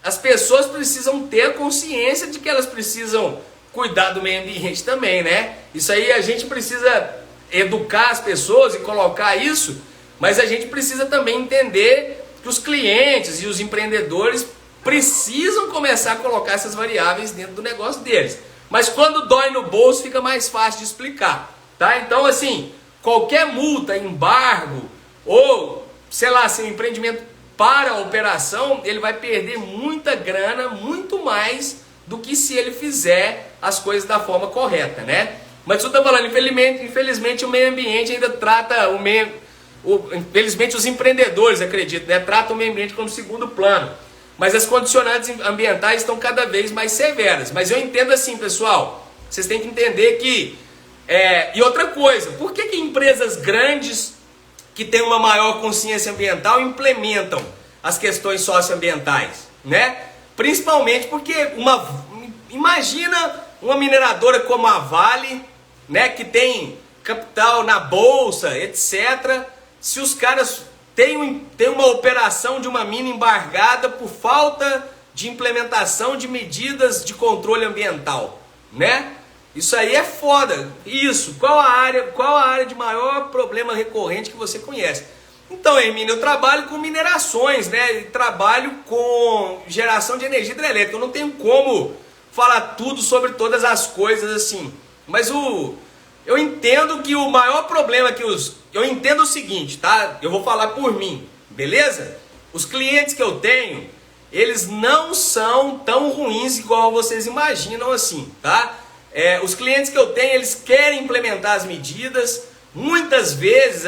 as pessoas precisam ter consciência de que elas precisam cuidar do meio ambiente também, né? Isso aí a gente precisa educar as pessoas e colocar isso, mas a gente precisa também entender que os clientes e os empreendedores precisam começar a colocar essas variáveis dentro do negócio deles. Mas quando dói no bolso fica mais fácil de explicar, tá? Então assim, qualquer multa, embargo, ou, sei lá, se um empreendimento para a operação, ele vai perder muita grana, muito mais do que se ele fizer as coisas da forma correta, né? Mas eu estou falando, infelizmente o meio ambiente ainda trata infelizmente os empreendedores, acredito, né, tratam o meio ambiente como segundo plano. Mas as condicionantes ambientais estão cada vez mais severas. Mas eu entendo assim, pessoal, vocês têm que entender que... e outra coisa, por que empresas grandes que têm uma maior consciência ambiental implementam as questões socioambientais, né? Principalmente porque imagina uma mineradora como a Vale, né, que tem capital na bolsa, etc. Se os caras têm uma operação de uma mina embargada por falta de implementação de medidas de controle ambiental, né? Isso aí é foda. Isso. Qual a área de maior problema recorrente que você conhece? Então, Hermínio, eu trabalho com minerações, né? E trabalho com geração de energia hidrelétrica. Eu não tenho como falar tudo sobre todas as coisas assim. Mas eu entendo que o maior problema eu entendo o seguinte, tá? Eu vou falar por mim, beleza? Os clientes que eu tenho, eles não são tão ruins igual vocês imaginam assim, tá? Os clientes que eu tenho, eles querem implementar as medidas. Muitas vezes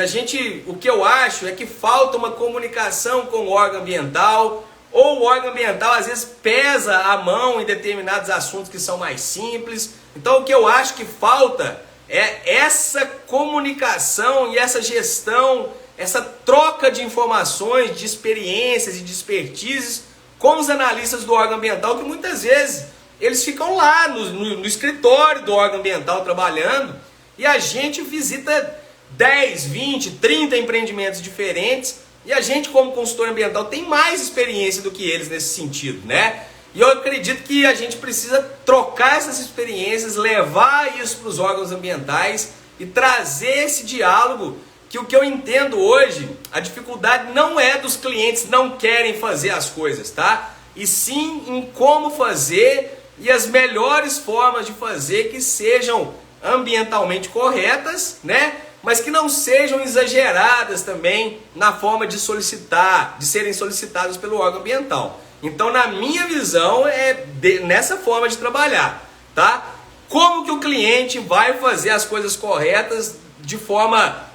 o que eu acho é que falta uma comunicação com o órgão ambiental, ou o órgão ambiental às vezes pesa a mão em determinados assuntos que são mais simples. Então o que eu acho que falta é essa comunicação e essa gestão, essa troca de informações, de experiências e de expertises com os analistas do órgão ambiental, que muitas vezes eles ficam lá no escritório do órgão ambiental trabalhando, e a gente visita 10, 20, 30 empreendimentos diferentes, e a gente como consultor ambiental tem mais experiência do que eles nesse sentido, né? E eu acredito que a gente precisa trocar essas experiências, levar isso para os órgãos ambientais e trazer esse diálogo, que o que eu entendo hoje, a dificuldade não é dos clientes não querem fazer as coisas, tá? E sim em como fazer e as melhores formas de fazer que sejam ambientalmente corretas, né? Mas que não sejam exageradas também na forma de serem solicitados pelo órgão ambiental. Então, na minha visão, nessa forma de trabalhar, tá? Como que o cliente vai fazer as coisas corretas de forma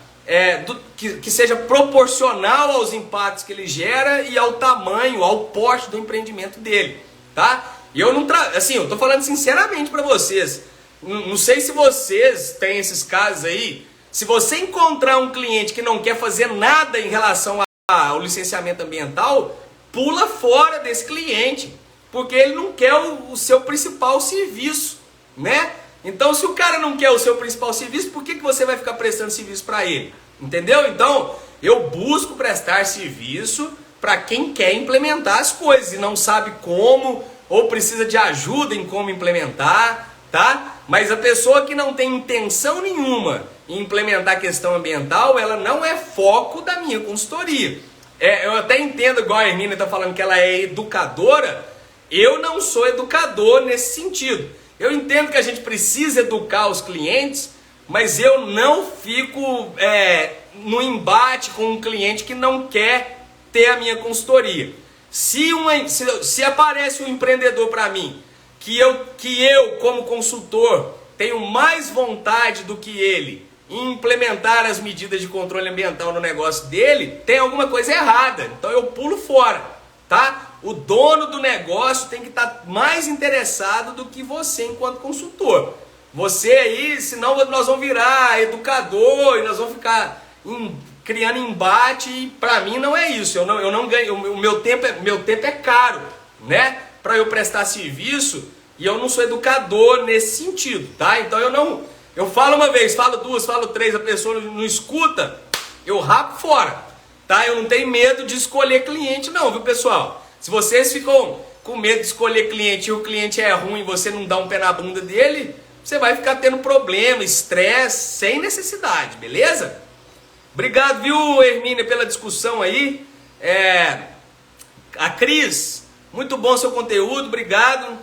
que seja proporcional aos impactos que ele gera e ao tamanho, ao porte do empreendimento dele, tá? E eu não eu tô falando sinceramente para vocês. Não sei se vocês têm esses casos aí. Se você encontrar um cliente que não quer fazer nada em relação ao licenciamento ambiental, pula fora desse cliente, porque ele não quer o seu principal serviço, né? Então, se o cara não quer o seu principal serviço, por que você vai ficar prestando serviço para ele? Entendeu? Então, eu busco prestar serviço para quem quer implementar as coisas e não sabe como, ou precisa de ajuda em como implementar, tá? Mas a pessoa que não tem intenção nenhuma em implementar a questão ambiental, ela não é foco da minha consultoria. Eu até entendo, igual a Hermínia está falando que ela é educadora, eu não sou educador nesse sentido. Eu entendo que a gente precisa educar os clientes, mas eu não fico no embate com um cliente que não quer ter a minha consultoria. Se aparece um empreendedor para mim, que eu como consultor tenho mais vontade do que ele em implementar as medidas de controle ambiental no negócio dele, tem alguma coisa errada. Então eu pulo fora, tá? O dono do negócio tem que estar mais interessado do que você enquanto consultor. Você aí, senão nós vamos virar educador e nós vamos ficar criando embate, e para mim não é isso. Eu não ganho, o meu tempo é caro, né? Para eu prestar serviço, e eu não sou educador nesse sentido, tá? Então eu falo uma vez, falo duas, falo três, a pessoa não escuta, eu rapo fora, tá? Eu não tenho medo de escolher cliente não, viu, pessoal? Se vocês ficam com medo de escolher cliente e o cliente é ruim e você não dá um pé na bunda dele, você vai ficar tendo problema, estresse, sem necessidade, beleza? Obrigado, viu, Hermínia, pela discussão aí. A Cris, muito bom seu conteúdo, obrigado.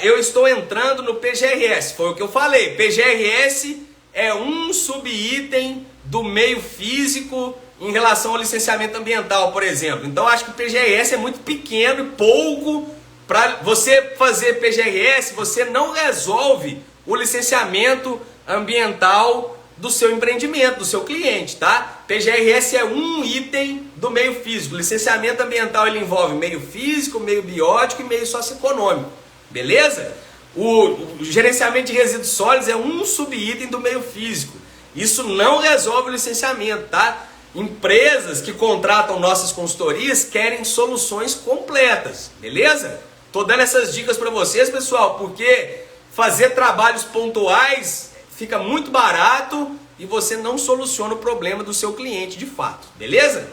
Eu estou entrando no PGRS, foi o que eu falei. PGRS é um subitem do meio físico em relação ao licenciamento ambiental, por exemplo. Então acho que o PGRS é muito pequeno e pouco. Para você fazer PGRS, você não resolve o licenciamento ambiental do seu empreendimento, do seu cliente, tá? PGRS é um item do meio físico. Licenciamento ambiental ele envolve meio físico, meio biótico e meio socioeconômico, beleza? O gerenciamento de resíduos sólidos é um subitem do meio físico. Isso não resolve o licenciamento, tá? Empresas que contratam nossas consultorias querem soluções completas, beleza? Tô dando essas dicas para vocês, pessoal, porque fazer trabalhos pontuais fica muito barato e você não soluciona o problema do seu cliente de fato, beleza?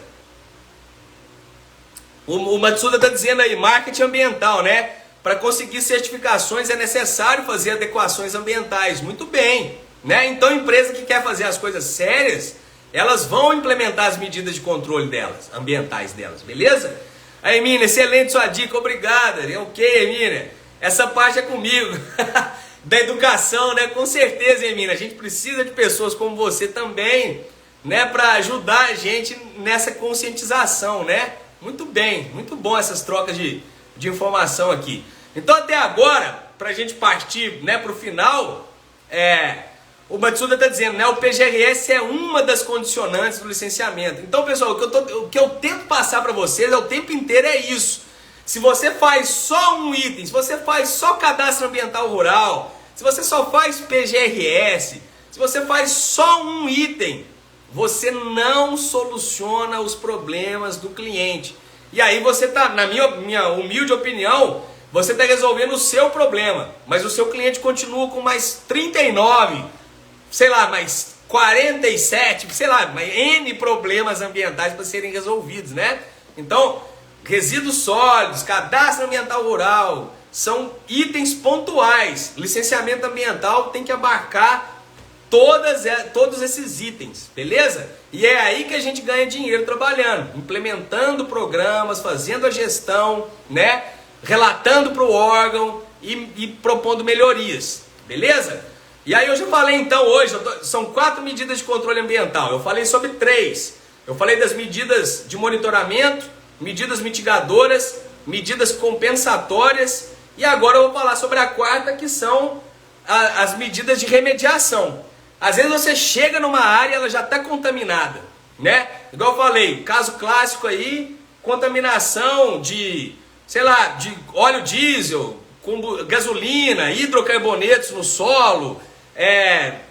O Matsuda tá dizendo aí, marketing ambiental, né? Para conseguir certificações é necessário fazer adequações ambientais. Muito bem, né? Então, empresa que quer fazer as coisas sérias, elas vão implementar as medidas de controle delas, ambientais delas, beleza? Aí, Emília, excelente sua dica, obrigada. Ok, Emília, essa parte é comigo. Da educação, né? Com certeza, Emília, a gente precisa de pessoas como você também, né? Para ajudar a gente nessa conscientização, né? Muito bem, muito bom essas trocas de informação aqui. Então, até agora, para a gente partir, né, para o final, o Matsuda está dizendo, né, o PGRS é uma das condicionantes do licenciamento. Então, pessoal, o que eu tento passar para vocês o tempo inteiro é isso. Se você faz só um item, se você faz só cadastro ambiental rural, se você só faz PGRS, se você faz só um item, você não soluciona os problemas do cliente. E aí você está, na minha humilde opinião, você está resolvendo o seu problema, mas o seu cliente continua com mais 39, sei lá, mais 47, sei lá, N problemas ambientais para serem resolvidos, né? Então, resíduos sólidos, cadastro ambiental rural, são itens pontuais. Licenciamento ambiental tem que abarcar todos esses itens, beleza? E é aí que a gente ganha dinheiro trabalhando, implementando programas, fazendo a gestão, né? Relatando para o órgão e propondo melhorias, beleza? E aí eu já falei então hoje, são 4 medidas de controle ambiental, eu falei sobre 3. Eu falei das medidas de monitoramento, medidas mitigadoras, medidas compensatórias e agora eu vou falar sobre a 4ª, que são as medidas de remediação. Às vezes você chega numa área e ela já está contaminada, né? Igual eu falei, caso clássico aí, contaminação de, sei lá, de óleo diesel, gasolina, hidrocarbonetos no solo,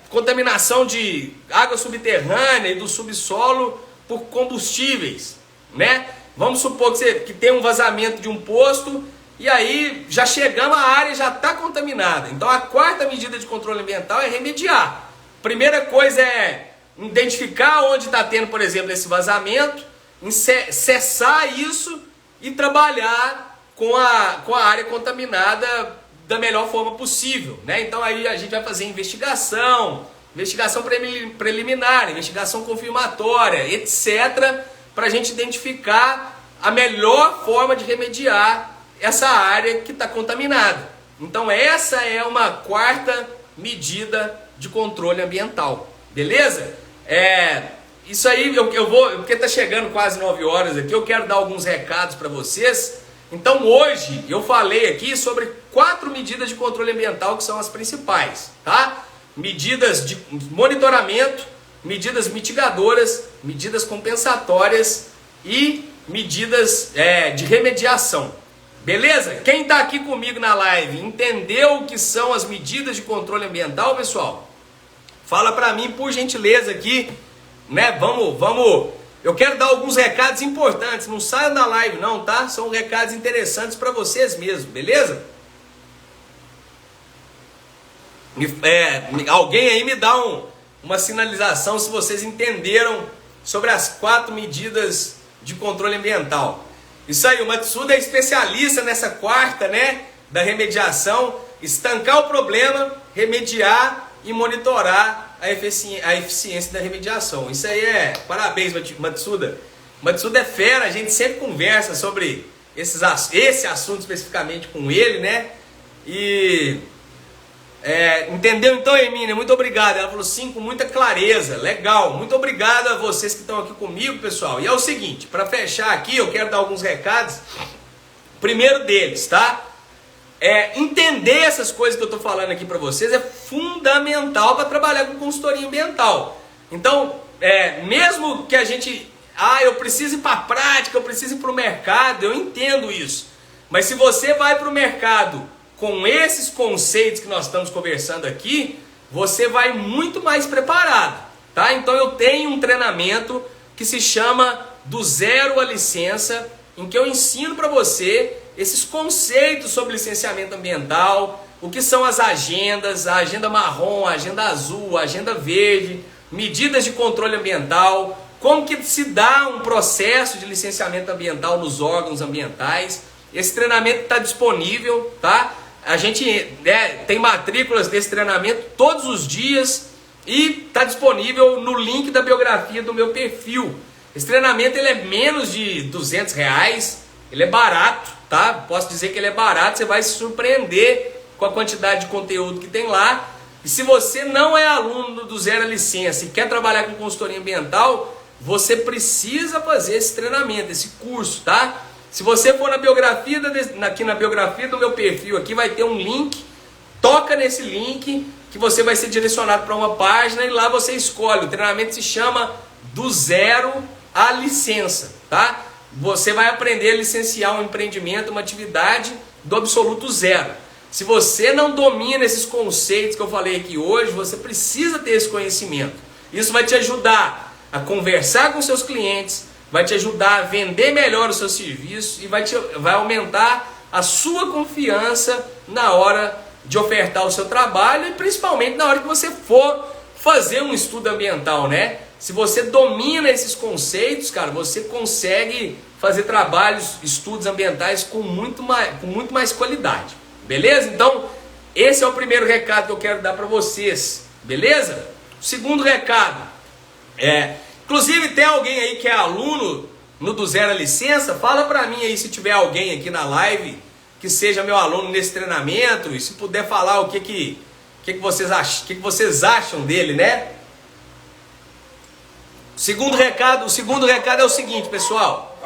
contaminação de água subterrânea e do subsolo por combustíveis, né? Vamos supor que tem um vazamento de um posto e aí já chegamos, a área já está contaminada. Então a 4ª medida de controle ambiental é remediar. Primeira coisa é identificar onde está tendo, por exemplo, esse vazamento, cessar isso e trabalhar com a área contaminada da melhor forma possível, né? Então aí a gente vai fazer investigação preliminar, investigação confirmatória, etc., para a gente identificar a melhor forma de remediar essa área que está contaminada. Então essa é uma 4ª medida de controle ambiental, beleza? Isso aí eu vou, porque está chegando quase 9 horas aqui, eu quero dar alguns recados para vocês. Então hoje eu falei aqui sobre 4 medidas de controle ambiental que são as principais, tá? Medidas de monitoramento, medidas mitigadoras, medidas compensatórias e medidas de remediação. Beleza? Quem está aqui comigo na live entendeu o que são as medidas de controle ambiental, pessoal? Fala para mim, por gentileza, aqui, né? Vamos. Eu quero dar alguns recados importantes. Não saiam da live, não, tá? São recados interessantes para vocês mesmos, beleza? Alguém aí me dá uma sinalização se vocês entenderam sobre as 4 medidas de controle ambiental. Isso aí, o Matsuda é especialista nessa 4ª, né, da remediação, estancar o problema, remediar e monitorar a eficiência da remediação. Isso aí parabéns, Matsuda. Matsuda é fera, a gente sempre conversa sobre esse assunto especificamente com ele, né, e Entendeu então, Hermínia? Muito obrigado. Ela falou sim, com muita clareza. Legal. Muito obrigado a vocês que estão aqui comigo, pessoal. E é o seguinte, para fechar aqui, eu quero dar alguns recados. Primeiro deles, tá? Entender essas coisas que eu estou falando aqui para vocês é fundamental para trabalhar com consultoria ambiental. Então, mesmo que a gente... eu preciso ir para a prática, eu preciso ir para o mercado, eu entendo isso. Mas se você vai para o mercado com esses conceitos que nós estamos conversando aqui, você vai muito mais preparado, tá? Então eu tenho um treinamento que se chama Do Zero à Licença, em que eu ensino para você esses conceitos sobre licenciamento ambiental, o que são as agendas, a agenda marrom, a agenda azul, a agenda verde, medidas de controle ambiental, como que se dá um processo de licenciamento ambiental nos órgãos ambientais. Esse treinamento está disponível, tá? A gente tem matrículas desse treinamento todos os dias e está disponível no link da biografia do meu perfil. Esse treinamento ele é menos de R$200, ele é barato, tá? Posso dizer que ele é barato, você vai se surpreender com a quantidade de conteúdo que tem lá. E se você não é aluno do Zero à Licença e quer trabalhar com consultoria ambiental, você precisa fazer esse treinamento, esse curso, tá? Se você for na biografia, aqui na biografia do meu perfil, aqui vai ter um link, toca nesse link que você vai ser direcionado para uma página e lá você escolhe. O treinamento se chama Do Zero à Licença, tá? Você vai aprender a licenciar um empreendimento, uma atividade do absoluto zero. Se você não domina esses conceitos que eu falei aqui hoje, você precisa ter esse conhecimento. Isso vai te ajudar a conversar com seus clientes, vai te ajudar a vender melhor o seu serviço e vai aumentar a sua confiança na hora de ofertar o seu trabalho e principalmente na hora que você for fazer um estudo ambiental, né? Se você domina esses conceitos, cara, você consegue fazer trabalhos, estudos ambientais com muito mais qualidade, beleza? Então, esse é o primeiro recado que eu quero dar para vocês, beleza? O segundo recado inclusive tem alguém aí que é aluno no Do Zero à Licença, fala para mim aí se tiver alguém aqui na live que seja meu aluno nesse treinamento e se puder falar o que vocês acham dele, né? O segundo recado é o seguinte, pessoal.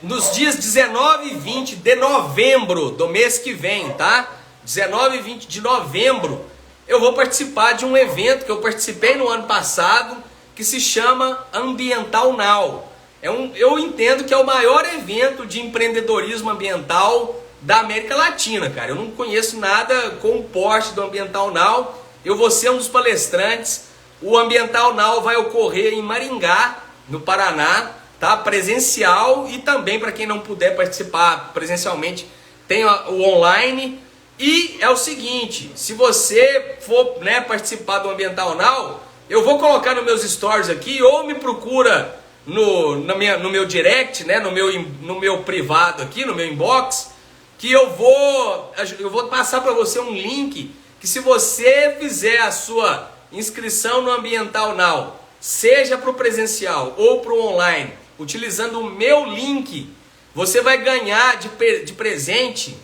Nos dias 19 e 20 de novembro do mês que vem, tá? 19 e 20 de novembro, eu vou participar de um evento que eu participei no ano passado, que se chama Ambiental Now. Eu entendo que é o maior evento de empreendedorismo ambiental da América Latina, cara. Eu não conheço nada com o porte do Ambiental Now. Eu vou ser um dos palestrantes. O Ambiental Now vai ocorrer em Maringá, no Paraná, tá? Presencial e também para quem não puder participar presencialmente, tem o online. E é o seguinte, se você for participar do Ambiental Now, eu vou colocar nos meus stories aqui, ou me procura no meu direct, né, no meu privado aqui, no meu inbox, que eu vou passar para você um link, que se você fizer a sua inscrição no Ambiental Now, seja para o presencial ou para o online, utilizando o meu link, você vai ganhar de presente,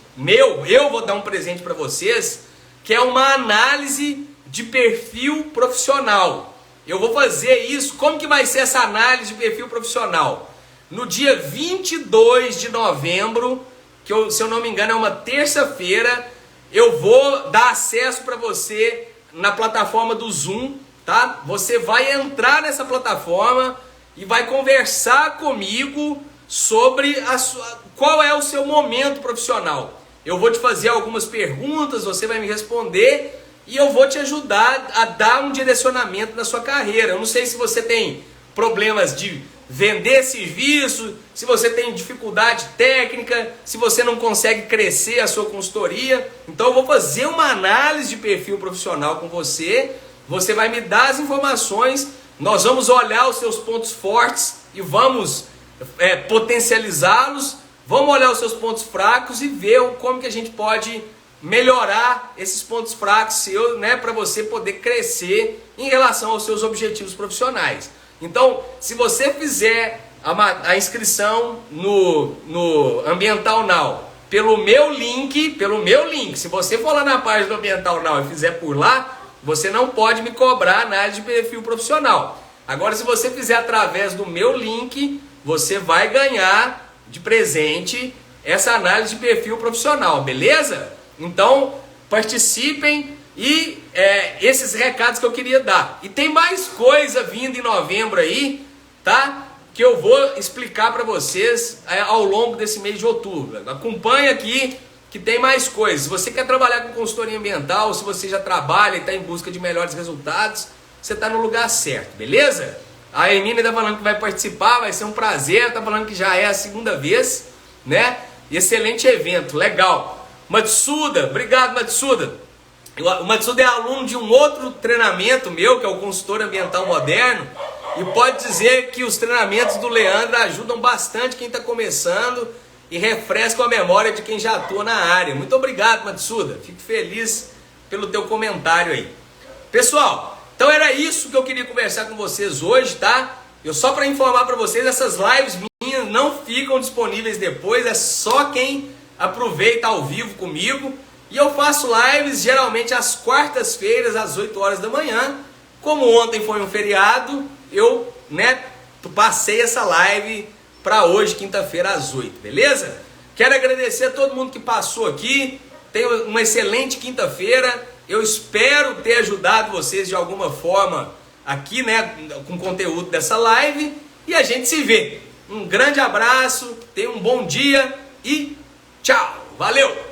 eu vou dar um presente para vocês, que é uma análise de perfil profissional. Eu vou fazer isso. Como que vai ser essa análise de perfil profissional? No dia 22 de novembro, que se eu não me engano é uma terça-feira, eu vou dar acesso para você na plataforma do Zoom, tá? Você vai entrar nessa plataforma e vai conversar comigo sobre qual é o seu momento profissional. Eu vou te fazer algumas perguntas, você vai me responder e eu vou te ajudar a dar um direcionamento na sua carreira. Eu não sei se você tem problemas de vender serviço, se você tem dificuldade técnica, se você não consegue crescer a sua consultoria. Então eu vou fazer uma análise de perfil profissional com você, você vai me dar as informações, nós vamos olhar os seus pontos fortes e vamos potencializá-los, vamos olhar os seus pontos fracos e ver como que a gente pode melhorar esses pontos fracos seus, né, para você poder crescer em relação aos seus objetivos profissionais. Então, se você fizer a inscrição no Ambiental Now pelo meu link. Se você for lá na página do Ambiental Now e fizer por lá, você não pode me cobrar análise de perfil profissional. Agora, se você fizer através do meu link, você vai ganhar de presente essa análise de perfil profissional, beleza? Então, participem e esses recados que eu queria dar. E tem mais coisa vindo em novembro aí, tá? Que eu vou explicar para vocês ao longo desse mês de outubro. Acompanhe aqui que tem mais coisas. Se você quer trabalhar com consultoria ambiental, se você já trabalha e está em busca de melhores resultados, você está no lugar certo, beleza? A Emília está falando que vai participar, vai ser um prazer, está falando que já é a segunda vez, né? Excelente evento, legal. Matsuda, obrigado Matsuda. O Matsuda é aluno de um outro treinamento meu, que é o Consultor Ambiental Moderno, e pode dizer que os treinamentos do Leandro ajudam bastante quem está começando e refrescam a memória de quem já atua na área. Muito obrigado, Matsuda. Fico feliz pelo teu comentário aí. Pessoal, então era isso que eu queria conversar com vocês hoje, tá? Eu só para informar para vocês, essas lives minhas não ficam disponíveis depois, é só quem aproveita ao vivo comigo. E eu faço lives geralmente às quartas-feiras, às 8 horas da manhã. Como ontem foi um feriado, eu passei essa live para hoje, quinta-feira, às 8, beleza? Quero agradecer a todo mundo que passou aqui. Tenha uma excelente quinta-feira. Eu espero ter ajudado vocês de alguma forma aqui, com o conteúdo dessa live. E a gente se vê. Um grande abraço, tenha um bom dia e tchau. Valeu!